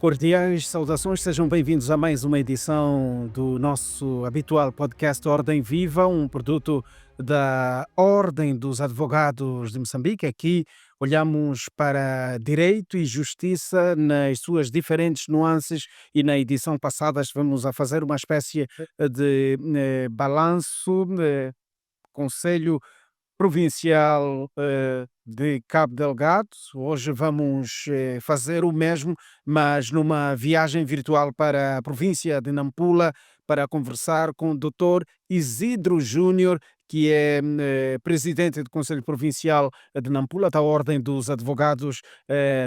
Cordiais saudações, sejam bem-vindos a mais uma edição do nosso habitual podcast Ordem Viva, um produto da Ordem dos Advogados de Moçambique. Aqui olhamos para direito e justiça nas suas diferentes nuances e na edição passada estivemos a fazer uma espécie de balanço, Conselho Provincial de Cabo Delgado. Hoje vamos fazer o mesmo, mas numa viagem virtual para a província de Nampula para conversar com o Dr. Isidro Júnior, que é presidente do Conselho Provincial de Nampula, da Ordem dos Advogados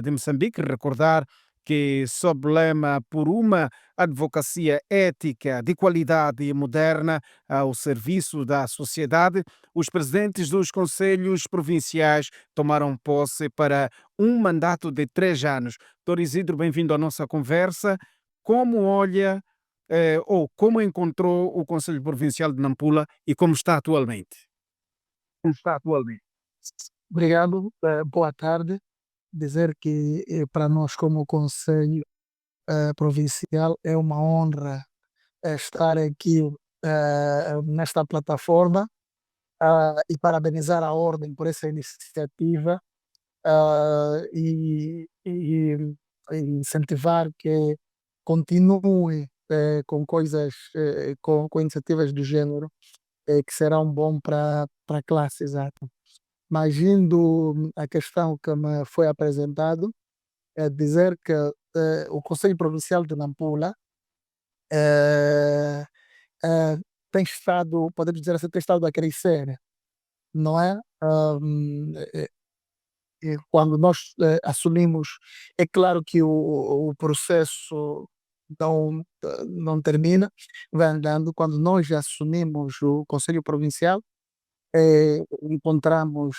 de Moçambique. Recordar que, sob o lema por uma advocacia ética, de qualidade e moderna ao serviço da sociedade, os presidentes dos conselhos provinciais tomaram posse para um mandato de 3 anos. Doutor Isidro, bem-vindo à nossa conversa. Como olha ou como encontrou o Conselho Provincial de Nampula e como está atualmente? Está atualmente. Obrigado, boa tarde. Dizer que para nós, como Conselho Provincial, é uma honra estar aqui nesta plataforma e parabenizar a Ordem por essa iniciativa e incentivar que continue com coisas, com iniciativas do género que serão bom para a classe, exato. Mas indo à questão que me foi apresentado, é dizer que o Conselho Provincial de Nampula eh, eh, tem estado, podemos dizer assim, tem estado a crescer, não é? Quando nós assumimos, é claro que o processo não termina, vai andando. Quando nós assumimos o Conselho Provincial, encontramos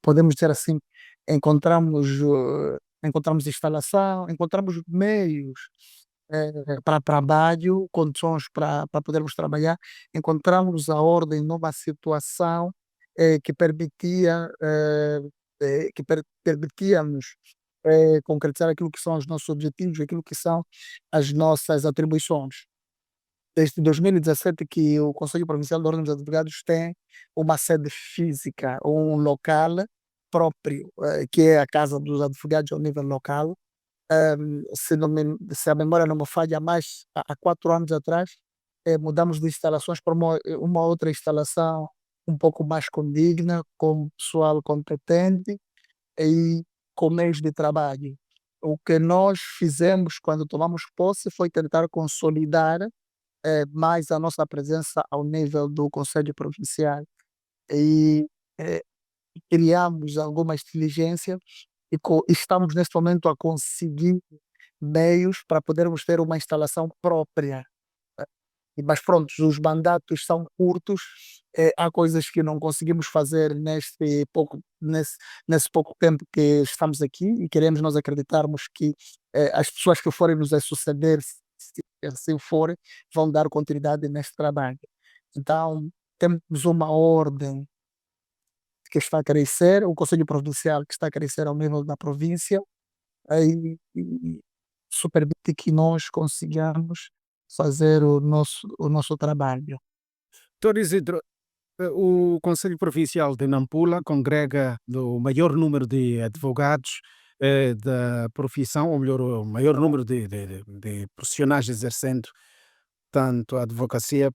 podemos dizer assim, encontramos instalação, encontramos meios para trabalho, condições para podermos trabalhar, encontramos a ordem numa situação que permitia, permitia-nos concretizar aquilo que são os nossos objetivos, aquilo que são as nossas atribuições. Desde 2017 que o Conselho Provincial de Ordem dos Advogados tem uma sede física, um local próprio, que é a Casa dos Advogados ao nível local. Se a memória não me falha, mais há 4 anos atrás, mudamos de instalações para uma outra instalação um pouco mais condigna, com pessoal competente e com meios de trabalho. O que nós fizemos quando tomamos posse foi tentar consolidar mais a nossa presença ao nível do Conselho Provincial e eh, criamos algumas diligências e estamos neste momento a conseguir meios para podermos ter uma instalação própria. Mas pronto, os mandatos são curtos, há coisas que não conseguimos fazer nesse pouco tempo que estamos aqui e queremos nós acreditarmos que as pessoas que forem nos a suceder, se assim forem, vão dar continuidade neste trabalho. Então, temos uma ordem que está a crescer, o Conselho Provincial que está a crescer ao nível da província, e isso permite que nós consigamos fazer o nosso trabalho. Doutor Isidro, o Conselho Provincial de Nampula congrega o maior número de advogados da profissão, ou melhor, o maior número de profissionais exercendo tanto a advocacia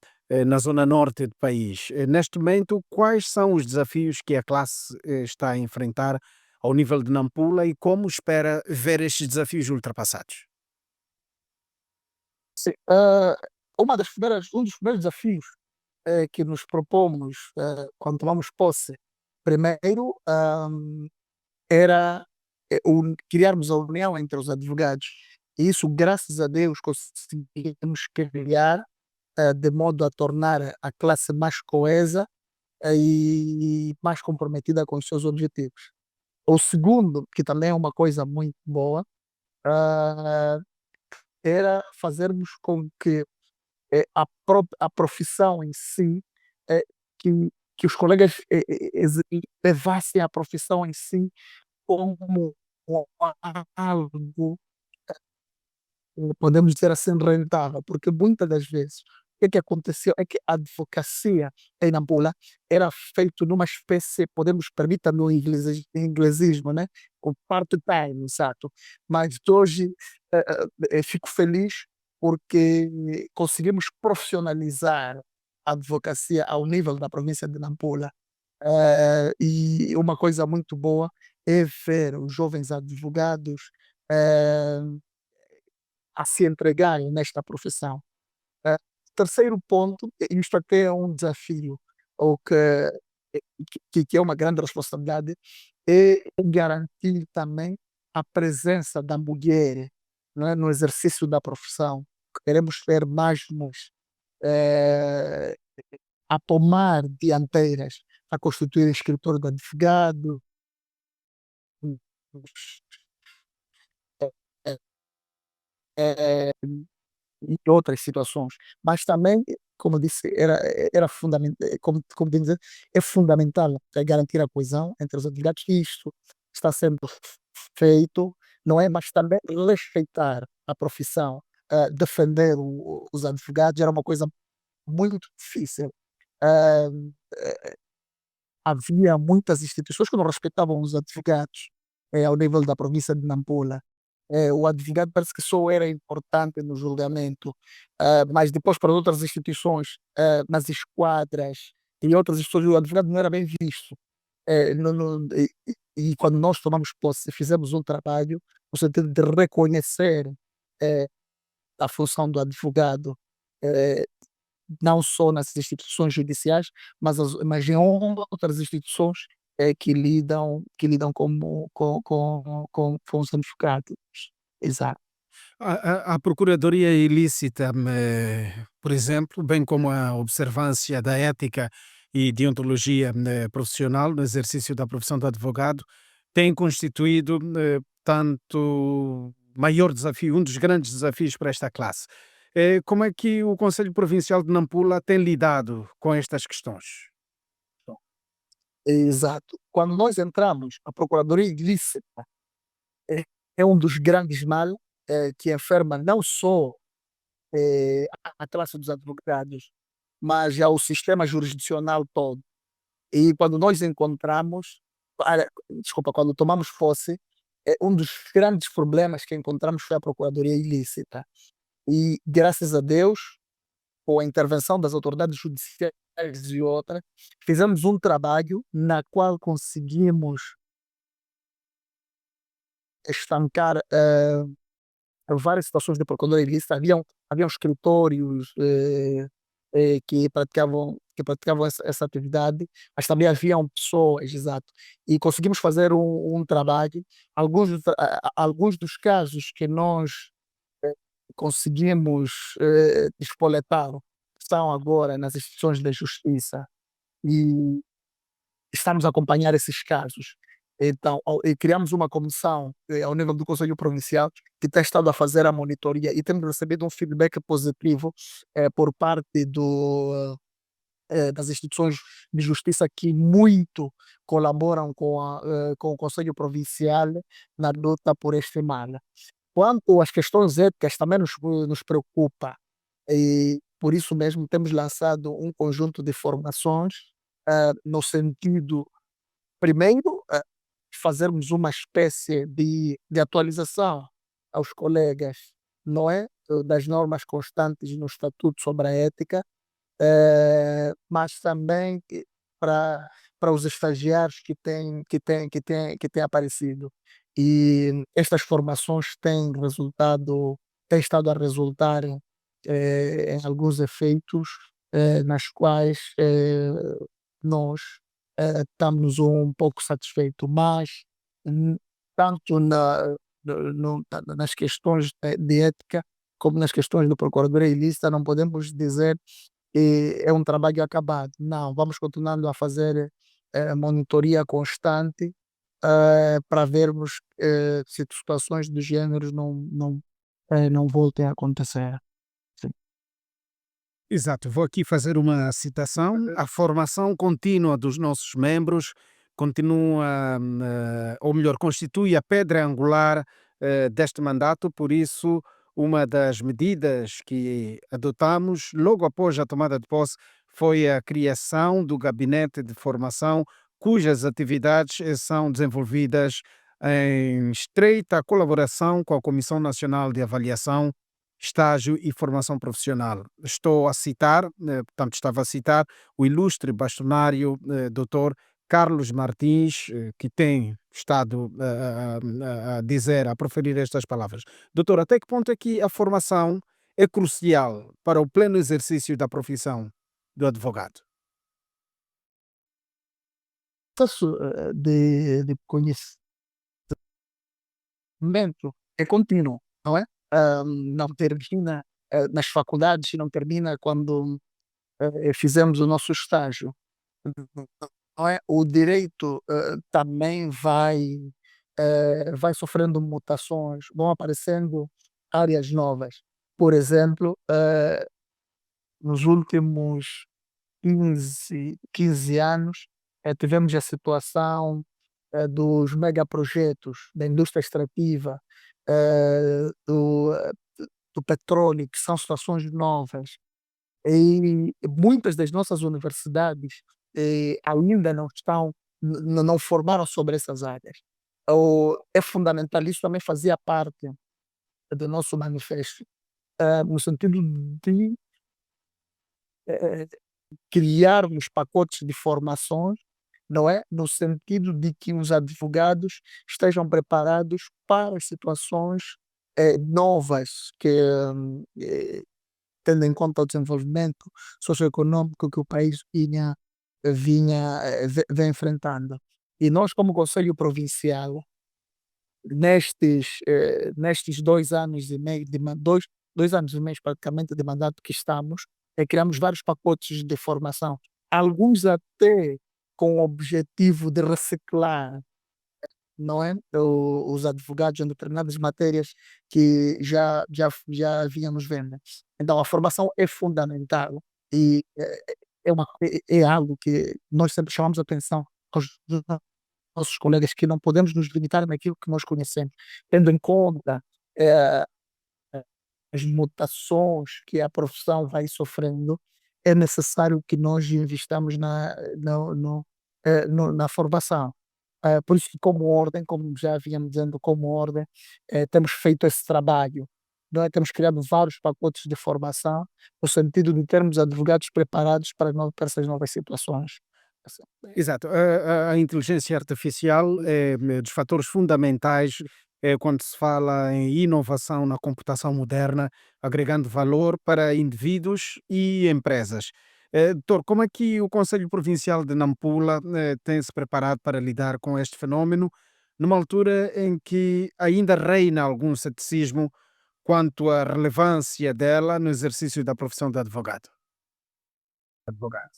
na zona norte do país. Neste momento, quais são os desafios que a classe está a enfrentar ao nível de Nampula e como espera ver estes desafios ultrapassados? Sim, um dos primeiros desafios que nos propomos quando tomamos posse, primeiro, era criarmos a união entre os advogados. E isso, graças a Deus, conseguimos criar de modo a tornar a classe mais coesa e mais comprometida com os seus objetivos. O segundo, que também é uma coisa muito boa, ah, era fazermos com que a profissão em si, eh, que os colegas levassem a profissão em si como com algo, podemos dizer assim, rentável, porque muitas das vezes o que aconteceu é que a advocacia em Nampula era feito numa espécie, podemos permitir no inglesismo, né? O part-time, exato. Mas hoje fico feliz porque conseguimos profissionalizar a advocacia ao nível da província de Nampula. E uma coisa muito boa é ver os jovens advogados eh, a se entregarem nesta profissão. Eh, Terceiro ponto, e isto até é um desafio, ou que é uma grande responsabilidade, é garantir também a presença da mulher, não é, no exercício da profissão. Queremos ver mais mulheres eh, a tomar dianteiras, a constituir escritor de advogado, hum, eh, eh, e outras situações. Mas também, como eu disse, era fundamental, como bem dizer, é fundamental garantir a coesão entre os advogados e isto está sendo feito, não é? Mas também respeitar a profissão, defender os advogados era uma coisa muito difícil. Ah, Havia muitas instituições que não respeitavam os advogados, ao nível da província de Nampula. O advogado parece que só era importante no julgamento, mas depois para outras instituições, nas esquadras e outras instituições, o advogado não era bem visto. E quando nós tomamos posse, fizemos um trabalho no sentido de reconhecer eh, a função do advogado, eh, não só nas instituições judiciais, mas em outras instituições que lidam com os advogados. Exato. A procuradoria ilícita, por exemplo, bem como a observância da ética e deontologia, profissional no exercício da profissão de advogado, tem constituído, tanto maior desafio, um dos grandes desafios para esta classe. Como é que o Conselho Provincial de Nampula tem lidado com estas questões? Exato. Quando nós entramos, a procuradoria ilícita é é um dos grandes males, que enferma não só a classe dos advogados, mas já o sistema jurisdicional todo. E quando nós encontramos, desculpa, quando tomamos posse, um dos grandes problemas que encontramos foi a procuradoria ilícita. E graças a Deus, com a intervenção das autoridades judiciais e outras, fizemos um trabalho na qual conseguimos estancar várias situações de procuradoria ilícita. Haviam escritórios que praticavam essa atividade, mas também haviam pessoas, exato. E conseguimos fazer um trabalho. Alguns dos casos que nós conseguimos despoletar estão agora nas instituições da justiça e estamos a acompanhar esses casos. Então, e criamos uma comissão ao nível do Conselho Provincial que tem estado a fazer a monitoria e temos recebido um feedback positivo por parte das instituições de justiça que muito colaboram com o Conselho Provincial na luta por este mal. Quanto às questões éticas, também nos preocupa e por isso mesmo temos lançado um conjunto de formações no sentido, primeiro, fazermos uma espécie de atualização aos colegas, não é? Das normas constantes no Estatuto sobre a ética, mas também para para os estagiários que têm aparecido. E estas formações têm estado a resultar em alguns efeitos, nas quais nós estamos um pouco satisfeitos, mas hum, tanto nas questões de ética como nas questões do Procuradoria Ilícita não podemos dizer é um trabalho acabado. Não, vamos continuando a fazer monitoria constante para vermos se situações do género não voltem a acontecer. Sim. Exato, vou aqui fazer uma citação. A formação contínua dos nossos membros continua, ou melhor, constitui a pedra angular deste mandato, por isso, uma das medidas que adotamos logo após a tomada de posse foi a criação do Gabinete de Formação, cujas atividades são desenvolvidas em estreita colaboração com a Comissão Nacional de Avaliação, Estágio e Formação Profissional. Estou a citar, portanto, estava a citar o ilustre bastonário Dr. Carlos Martins, que tem estado a dizer, a proferir estas palavras. Doutor, até que ponto é que a formação é crucial para o pleno exercício da profissão do advogado? Processo de conhecimento é contínuo, não é? Não termina nas faculdades e não termina quando fizemos o nosso estágio, não é? O direito também vai sofrendo mutações, vão aparecendo áreas novas. Por exemplo, nos últimos 15 anos, tivemos a situação dos megaprojetos da indústria extrativa, do petróleo, que são situações novas. E muitas das nossas universidades ainda não estão, não formaram sobre essas áreas. É fundamental, isso também fazia parte do nosso manifesto, no sentido de eh, criarmos pacotes de formações, não é? No sentido de que os advogados estejam preparados para as situações novas que, tendo em conta o desenvolvimento socioeconômico que o país vem enfrentando. E nós, como Conselho Provincial, nestes 2 anos e meio, 2 anos e meio praticamente de mandato que estamos, criamos vários pacotes de formação, alguns até com o objetivo de reciclar, não é? Os advogados em determinadas matérias que já vínhamos vendo. Então, a formação é fundamental e é algo que nós sempre chamamos a atenção aos nossos colegas, que não podemos nos limitar naquilo que nós conhecemos, tendo em conta eh, as mutações que a profissão vai sofrendo. É necessário que nós investamos na formação. Por isso, como ordem, como já havíamos dizendo, como ordem, temos feito esse trabalho. Não é? Temos criado vários pacotes de formação, no sentido de termos advogados preparados para essas novas situações. Assim, Exato. A inteligência artificial é dos fatores fundamentais quando se fala em inovação na computação moderna, agregando valor para indivíduos e empresas. Doutor, como é que o Conselho Provincial de Nampula tem se preparado para lidar com este fenómeno, numa altura em que ainda reina algum ceticismo quanto à relevância dela no exercício da profissão de advogado? Advogado.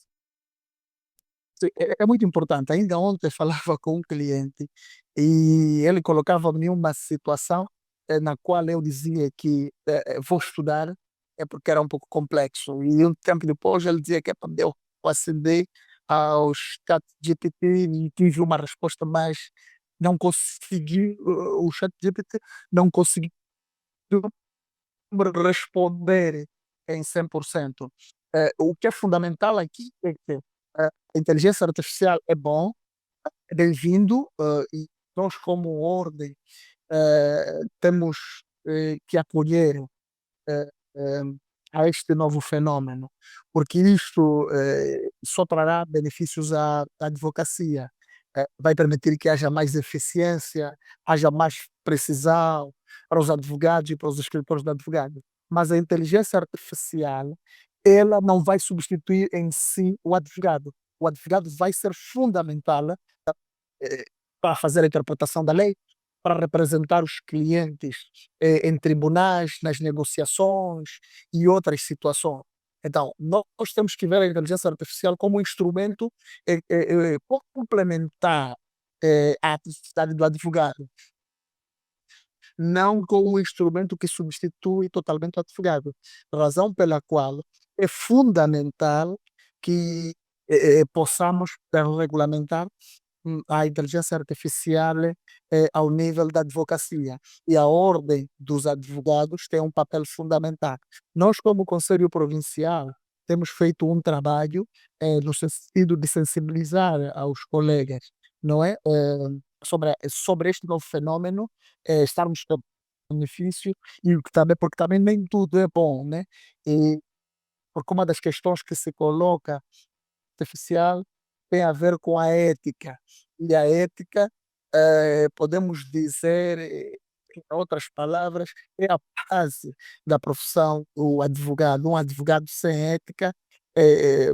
sim, é muito importante. Ainda ontem falava com um cliente e ele colocava-me em uma situação na qual eu dizia que vou estudar, é porque era um pouco complexo. E um tempo depois ele dizia que eu acedi ao chat GPT e tive uma resposta, mas não consegui, o chat GPT não conseguiu me responder em 100%. O que é fundamental aqui é que a inteligência artificial é bom, é bem-vindo, e nós, como ordem, temos que acolher eh, eh, a este novo fenômeno, porque isto só trará benefícios à advocacia. Vai permitir que haja mais eficiência, haja mais precisão para os advogados e para os escritores de advogados. Mas a inteligência artificial, ela não vai substituir em si o advogado. O advogado vai ser fundamental eh, para fazer a interpretação da lei, para representar os clientes em tribunais, nas negociações e outras situações. Então, nós temos que ver a inteligência artificial como um instrumento para complementar a atividade do advogado, não como um instrumento que substitui totalmente o advogado. Razão pela qual é fundamental que possamos regulamentar a inteligência artificial ao nível da advocacia. E a ordem dos advogados tem um papel fundamental. Nós, como Conselho Provincial, temos feito um trabalho no sentido de sensibilizar aos colegas, não é? Sobre este novo fenômeno, estarmos a benefício e o que também, porque também nem tudo é bom, né? E porque uma das questões que se coloca artificial tem a ver com a ética. E a ética, podemos dizer, em outras palavras, é a base da profissão do advogado. Um advogado sem ética,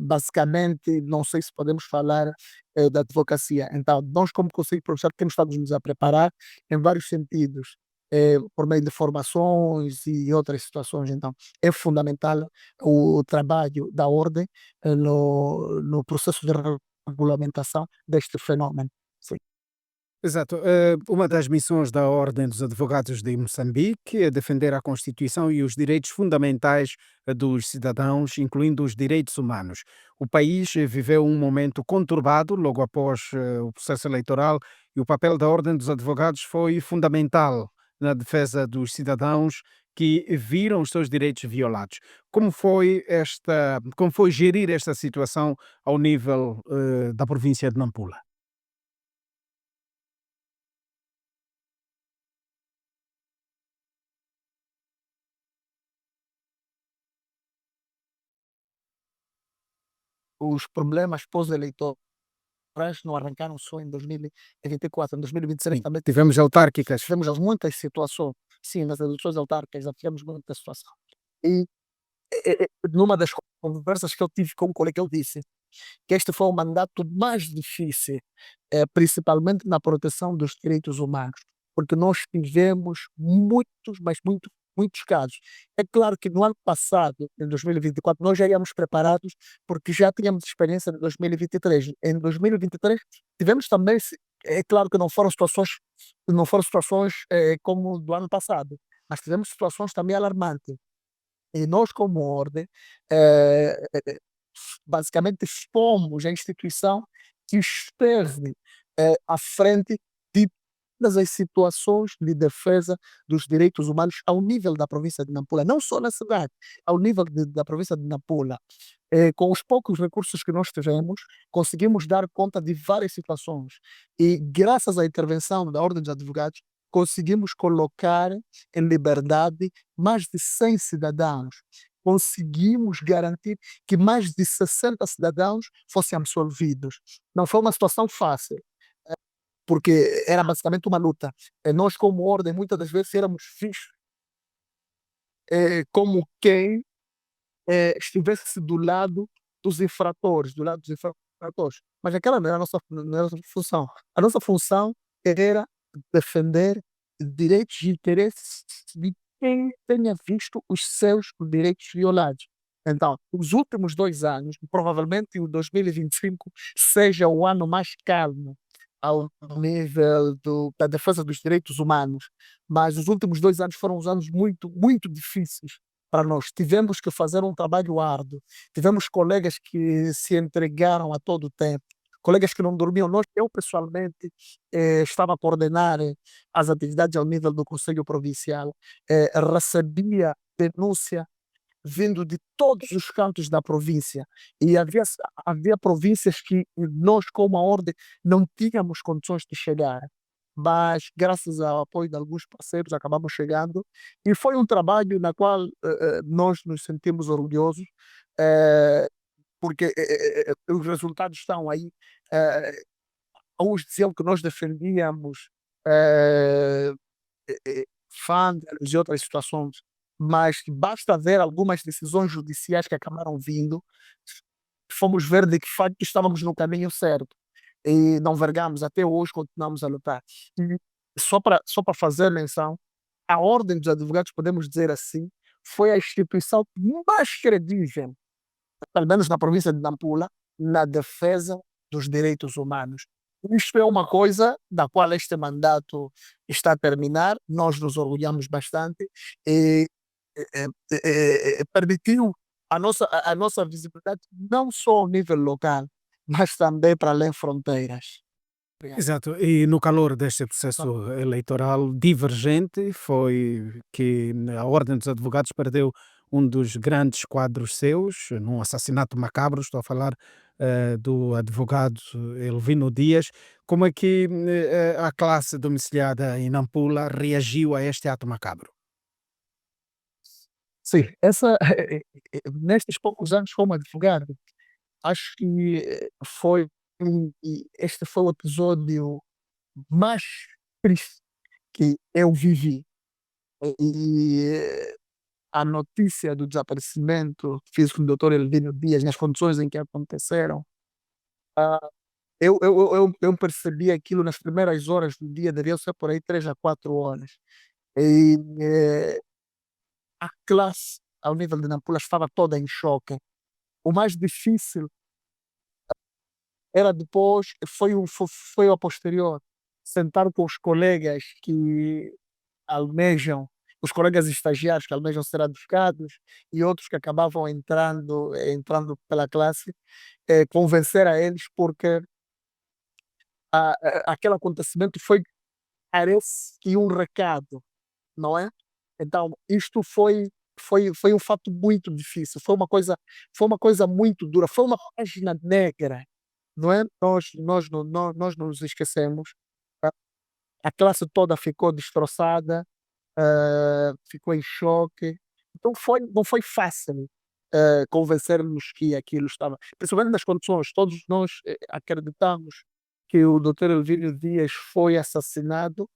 basicamente, não sei se podemos falar da advocacia. Então, nós, como Conselho Profissional, temos estado nos a preparar em vários sentidos. Por meio de formações e outras situações, então é fundamental o trabalho da ordem no processo de regulamentação deste fenômeno. Sim. Exato. Uma das missões da Ordem dos Advogados de Moçambique é defender a Constituição e os direitos fundamentais dos cidadãos, incluindo os direitos humanos. O país viveu um momento conturbado logo após o processo eleitoral e o papel da Ordem dos Advogados foi fundamental na defesa dos cidadãos que viram os seus direitos violados. Como foi gerir esta situação ao nível da província de Nampula? Os problemas pós-eleitorais não arrancaram só em 2024, em 2026 Sim, também tivemos autárquicas. tivemos muitas situações, sim, nas eleições autárquicas já tivemos muita situação. E numa das conversas que eu tive com um colega, ele disse que este foi o mandato mais difícil, principalmente na proteção dos direitos humanos, porque nós tivemos muitos, mas muitos casos. É claro que no ano passado, em 2024, nós já íamos preparados, porque já tínhamos experiência de 2023. Em 2023 tivemos também, é claro que não foram situações como do ano passado, mas tivemos situações também alarmantes. E nós, como ordem, eh, basicamente fomos a instituição que esteve à frente de todas as situações de defesa dos direitos humanos ao nível da província de Nampula, não só na cidade, ao nível da província de Nampula. Com os poucos recursos que nós tivemos, conseguimos dar conta de várias situações e, graças à intervenção da Ordem dos Advogados, conseguimos colocar em liberdade mais de 100 cidadãos. Conseguimos garantir que mais de 60 cidadãos fossem absolvidos. Não foi uma situação fácil, porque era basicamente uma luta. Nós, como ordem, muitas das vezes éramos vistos como quem estivesse do lado dos infratores, do lado dos infratores. Mas aquela não era a nossa função. A nossa função era defender direitos e interesses de quem tenha visto os seus direitos violados. Então, os últimos 2 anos, provavelmente o 2025 seja o ano mais calmo ao nível da defesa dos direitos humanos, mas os últimos 2 anos foram uns anos muito, muito difíceis para nós. Tivemos que fazer um trabalho árduo, tivemos colegas que se entregaram a todo o tempo, colegas que não dormiam. Eu pessoalmente estava a coordenar as atividades ao nível do Conselho Provincial, recebia denúncia vindo de todos os cantos da província e havia províncias que nós, como a ordem, não tínhamos condições de chegar, mas graças ao apoio de alguns parceiros acabamos chegando e foi um trabalho na qual nós nos sentimos orgulhosos, eh, porque os resultados estão aí. eh, Uns diziam que nós defendíamos eh, vândalos e outras situações, mas basta ver algumas decisões judiciais que acabaram vindo, fomos ver de que facto estávamos no caminho certo e não vergamos, até hoje continuamos a lutar. E só para fazer menção, a Ordem dos Advogados, podemos dizer assim, foi a instituição mais credível, pelo menos na província de Nampula, na defesa dos direitos humanos. Isto é uma coisa da qual este mandato está a terminar, nós nos orgulhamos bastante e permitiu a nossa visibilidade não só ao nível local, mas também para além fronteiras. Obrigado. Exato, e no calor deste Claro. processo eleitoral divergente foi que a Ordem dos Advogados perdeu um dos grandes quadros seus, num assassinato macabro, estou a falar do advogado Elvino Dias. Como é que a classe domiciliada em Nampula reagiu a este ato macabro? Sim, essa nestes poucos anos como advogado, acho que foi este foi o episódio mais triste que eu vivi. E a notícia do desaparecimento físico do doutor Elvino Dias, nas condições em que aconteceram, eu percebi aquilo nas primeiras horas do dia, devia ser por aí 3 a 4 horas. E a classe, ao nível de Nampula, estava toda em choque. O mais difícil era depois, foi ao posterior, sentar com os colegas que almejam, os colegas estagiários que almejam ser advogados e outros que acabavam entrando pela classe, convencer a eles, porque aquele acontecimento parece que um recado, não é? Então, isto foi um fato muito difícil, foi uma coisa muito dura, foi uma página negra, não é? Nós não nos esquecemos, a a classe toda ficou destroçada, ficou em choque. Então não foi fácil, convencermos que aquilo estava, principalmente nas condições, todos nós, acreditamos que o doutor Elvírio Dias foi assassinado,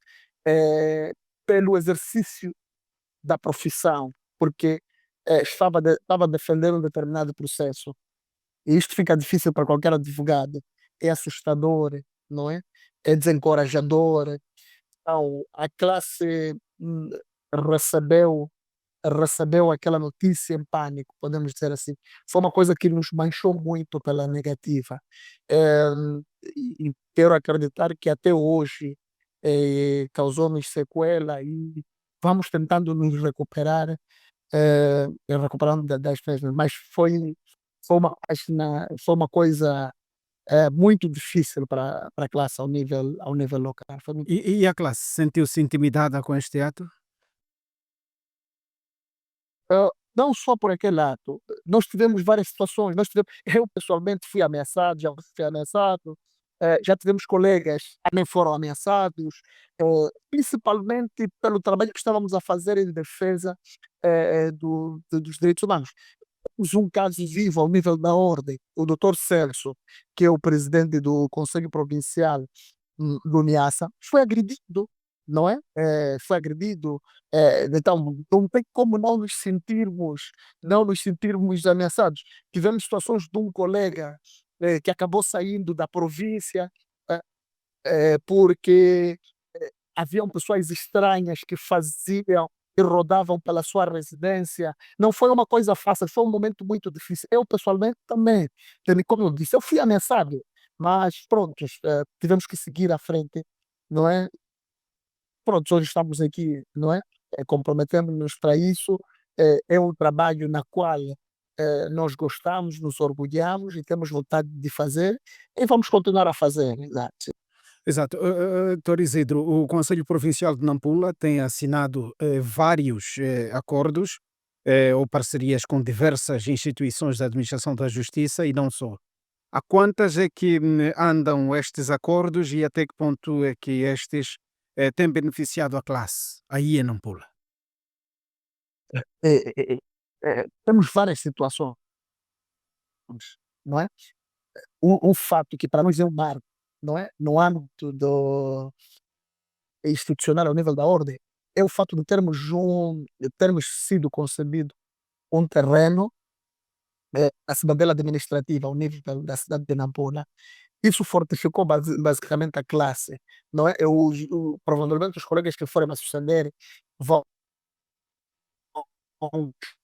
eh, pelo exercício da profissão, porque, estava a defender um determinado processo, e isto fica difícil para qualquer advogado, é assustador, não é? É desencorajador. Então, a classe, recebeu aquela notícia em pânico, podemos dizer assim. Foi uma coisa que nos manchou muito pela negativa. E quero acreditar que até hoje, causou-nos sequela e vamos tentando nos recuperar, recuperando das mesmas, mas foi uma coisa, muito difícil para a classe ao nível local. Foi muito. E a classe sentiu-se intimidada com este ato? Não só por aquele lado, nós tivemos várias situações, eu pessoalmente fui ameaçado, já fui ameaçado, já tivemos colegas que também foram ameaçados, principalmente pelo trabalho que estávamos a fazer em defesa, dos direitos humanos. Temos um caso vivo ao nível da ordem, o doutor Celso, que é o presidente do Conselho Provincial, do Niassa, foi agredido, não é? Foi agredido, então não tem como não nos sentirmos ameaçados. Tivemos situações de um colega, que acabou saindo da província, eh, porque haviam pessoas estranhas que faziam e rodavam pela sua residência. Não foi uma coisa fácil, foi um momento muito difícil. Eu, pessoalmente, também, como eu disse, eu fui ameaçado, mas pronto, tivemos que seguir à frente, não é? Pronto, hoje estamos aqui, não é? Comprometemos-nos para isso. É um trabalho na qual nós gostamos, nos orgulhamos e temos vontade de fazer e vamos continuar a fazer, exato. Exato. Doutor Isidro, o Conselho Provincial de Nampula tem assinado vários acordos ou parcerias com diversas instituições da administração da justiça e não só. A quantas é que andam estes acordos e até que ponto é que estes têm beneficiado a classe aí em Nampula? Temos várias situações, não é? Um fato que para nós é um marco, não é? No âmbito institucional ao nível da ordem, é o fato de termos sido concebido um terreno, a cidadela administrativa ao nível da cidade de Nampula. Isso fortificou basicamente a classe, não é? Provavelmente os colegas que forem me suceder vão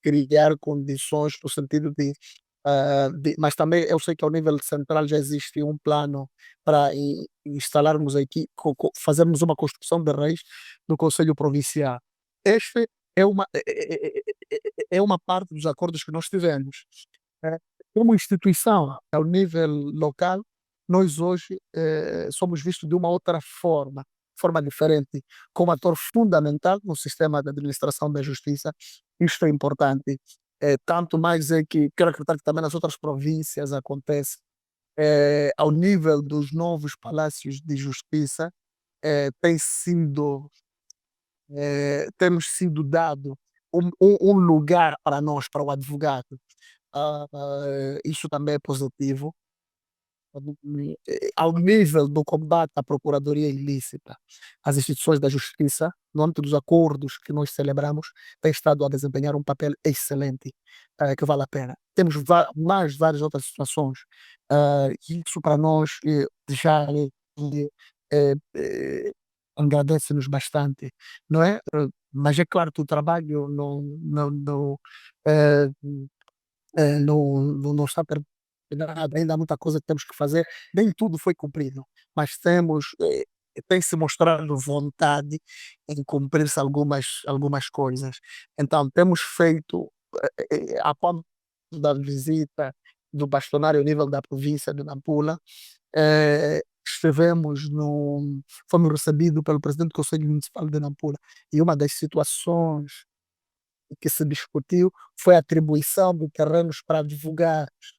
criar condições no sentido mas também eu sei que ao nível central já existe um plano para instalarmos aqui, fazermos uma construção de raiz no Conselho Provincial. Este é uma parte dos acordos que nós tivemos. eh, Como instituição, ao nível local, nós hoje somos vistos de uma outra forma diferente, como ator fundamental no sistema de administração da justiça. Isto é importante. Tanto mais é que quero acreditar que também nas outras províncias acontece, ao nível dos novos palácios de justiça, tem sido, temos sido dado um lugar para nós, para o advogado. Isso também é positivo. Ao nível do combate à procuradoria ilícita, as instituições da justiça, no âmbito dos acordos que nós celebramos, têm estado a desempenhar um papel excelente, que vale a pena. Temos mais várias outras situações, e isso para nós já eh, eh, agradece-nos bastante, não é? Mas é claro que o trabalho não, eh, não está terminado, ainda há muita coisa que temos que fazer, nem tudo foi cumprido, mas tem-se mostrado vontade em cumprir-se algumas coisas. Então, temos feito, a ponto da visita do bastonário ao nível da província de Nampula, estivemos no, fomos recebidos pelo presidente do Conselho Municipal de Nampula, e uma das situações que se discutiu foi a atribuição de terrenos para advogados,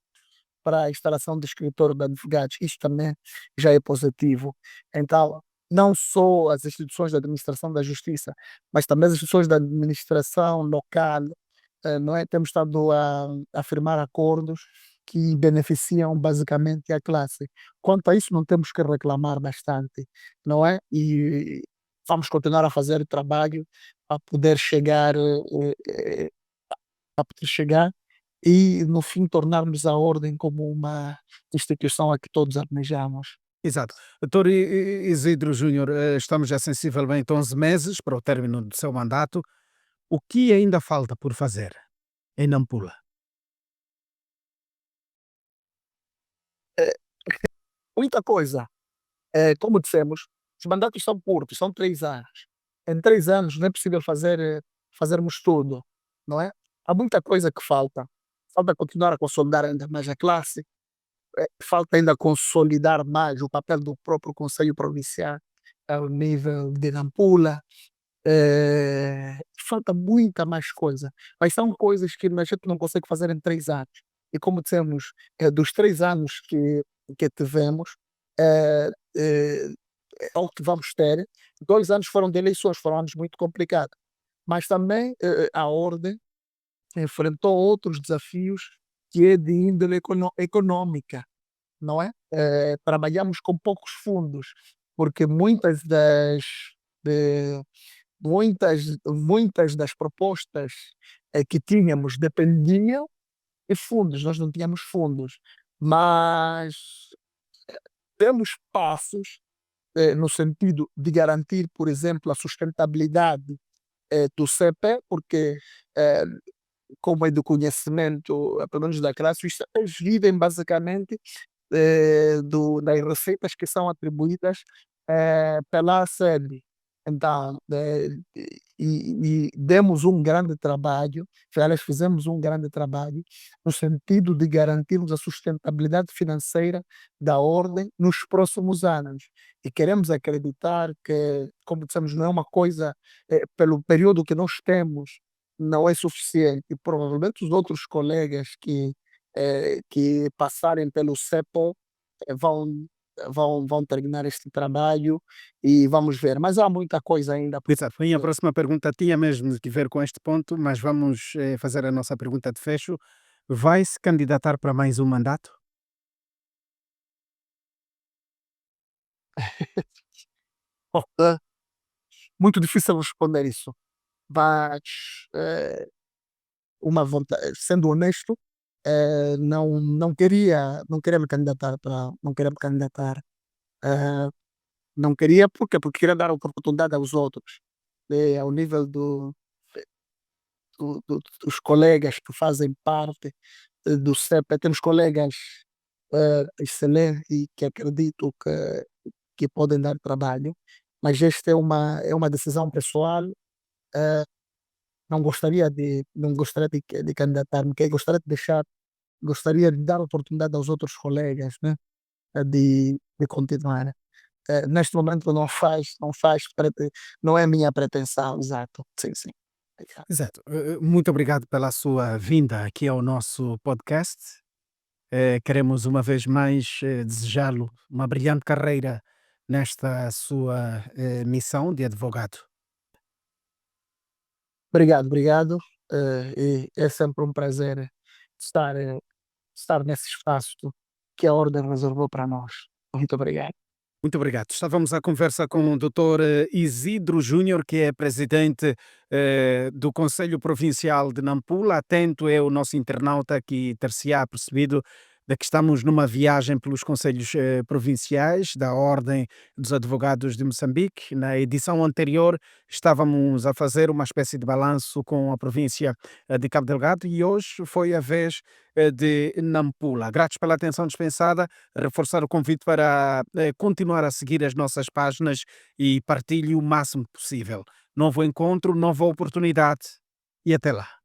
para a instalação de escritório de advogados. Isto também já é positivo. Então, não só as instituições da administração da justiça, mas também as instituições da administração local, não é? Temos estado a firmar acordos que beneficiam basicamente a classe. Quanto a isso, não temos que reclamar bastante, não é? E vamos continuar a fazer trabalho para poder chegar, para poder chegar e, no fim, tornarmos a ordem como uma instituição a que todos almejamos. Exato. Doutor Isidro Júnior, estamos já sensivelmente 11 meses para o término do seu mandato. O que ainda falta por fazer em Nampula? Eh, Muita coisa. Como dissemos, os mandatos são curtos, são 3 anos. Em 3 anos não é possível fazermos tudo, não é? Há muita coisa que falta. Falta continuar a consolidar ainda mais a classe, falta ainda consolidar mais o papel do próprio Conselho Provincial ao nível de Nampula. Falta muita mais coisa, mas são coisas que a gente não consegue fazer em 3 anos. E como dissemos, dos 3 anos que tivemos, eh, eh, é o que vamos ter. 2 anos foram de eleições, foram anos muito complicados, mas também a ordem enfrentou outros desafios que é de índole econômica, não é? Trabalhamos com poucos fundos, porque de muitas das propostas, que tínhamos dependiam de fundos, nós não tínhamos fundos, mas demos passos, no sentido de garantir, por exemplo, a sustentabilidade, do CP, porque, eh, como é do conhecimento, pelo menos da classe, os CPs vivem basicamente das receitas que são atribuídas pela sede. Então, e demos um grande trabalho, aliás, fizemos um grande trabalho no sentido de garantirmos a sustentabilidade financeira da ordem nos próximos anos. E queremos acreditar que, como dissemos, não é uma coisa, pelo período que nós temos, não é suficiente. E provavelmente os outros colegas que passarem pelo CEPO vão, vão terminar este trabalho e vamos ver. Mas há muita coisa ainda por Exato. Foi a fazer. próxima pergunta, tinha mesmo que ver com este ponto, mas vamos fazer a nossa pergunta de fecho. Vai se candidatar para mais um mandato? Oh, muito difícil responder isso. Mas, eh, sendo honesto, não queria me candidatar não queria me candidatar. eh, não queria, por quê? Porque queria dar oportunidade aos outros, ao nível dos colegas que fazem parte do CEP. Temos colegas excelentes e que acredito que podem dar trabalho, mas esta é uma decisão pessoal. Não gostaria de candidatar-me, gostaria de dar oportunidade aos outros colegas, né? de continuar. Neste momento não é a minha pretensão, exato. Sim, sim. Obrigado. Exato. Muito obrigado pela sua vinda aqui ao nosso podcast. Queremos uma vez mais desejá-lo uma brilhante carreira nesta sua missão de advogado. Obrigado, obrigado. E é sempre um prazer estar nesse espaço que a ordem reservou para nós. Muito obrigado. Muito obrigado. Estávamos à conversa com o Dr. Isidro Júnior, que é presidente do Conselho Provincial de Nampula. Atento é o nosso internauta que ter-se-á percebido de que estamos numa viagem pelos conselhos provinciais da Ordem dos Advogados de Moçambique. Na edição anterior estávamos a fazer uma espécie de balanço com a província de Cabo Delgado e hoje foi a vez de Nampula. Gratos pela atenção dispensada, reforçar o convite para continuar a seguir as nossas páginas e partilhe o máximo possível. Novo encontro, nova oportunidade e até lá.